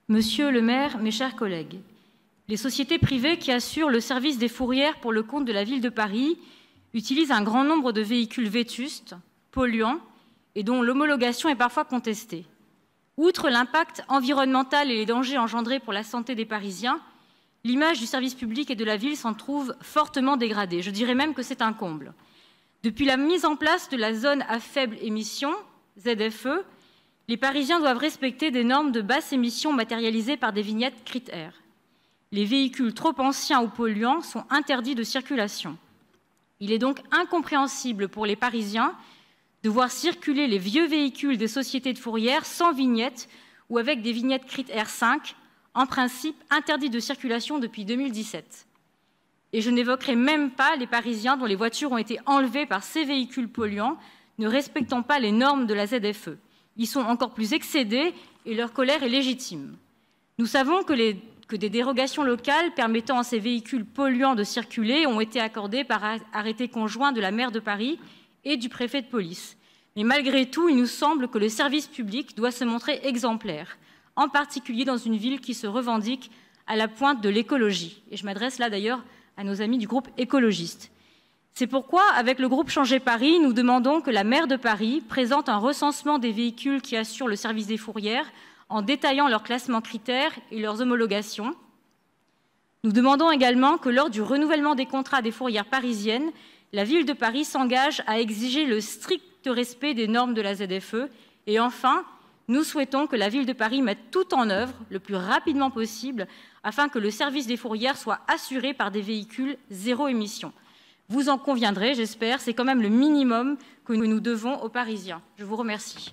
Monsieur le maire, mes chers collègues, les sociétés privées qui assurent le service des fourrières pour le compte de la ville de Paris utilisent un grand nombre de véhicules vétustes, polluants et dont l'homologation est parfois contestée. Outre l'impact environnemental et les dangers engendrés pour la santé des Parisiens, l'image du service public et de la ville s'en trouve fortement dégradée. Je dirais même que c'est un comble. Depuis la mise en place de la zone à faible émission, ZFE, les Parisiens doivent respecter des normes de basse émission matérialisées par des vignettes critères. Les véhicules trop anciens ou polluants sont interdits de circulation. Il est donc incompréhensible pour les Parisiens de voir circuler les vieux véhicules des sociétés de fourrière sans vignette ou avec des vignettes critères 5, en principe interdits de circulation depuis 2017. Et je n'évoquerai même pas les Parisiens dont les voitures ont été enlevées par ces véhicules polluants, ne respectant pas les normes de la ZFE. Ils sont encore plus excédés et leur colère est légitime. Nous savons que des dérogations locales permettant à ces véhicules polluants de circuler ont été accordées par arrêté conjoint de la maire de Paris et du préfet de police. Mais malgré tout, il nous semble que le service public doit se montrer exemplaire, en particulier dans une ville qui se revendique à la pointe de l'écologie. Et je m'adresse là d'ailleurs à nos amis du groupe écologiste. C'est pourquoi, avec le groupe Changer Paris, nous demandons que la maire de Paris présente un recensement des véhicules qui assurent le service des fourrières en détaillant leurs classements critères et leurs homologations. Nous demandons également que lors du renouvellement des contrats des fourrières parisiennes, la ville de Paris s'engage à exiger le strict respect des normes de la ZFE. Et enfin, nous souhaitons que la ville de Paris mette tout en œuvre le plus rapidement possible afin que le service des fourrières soit assuré par des véhicules zéro émission. Vous en conviendrez, j'espère, c'est quand même le minimum que nous devons aux Parisiens. Je vous remercie.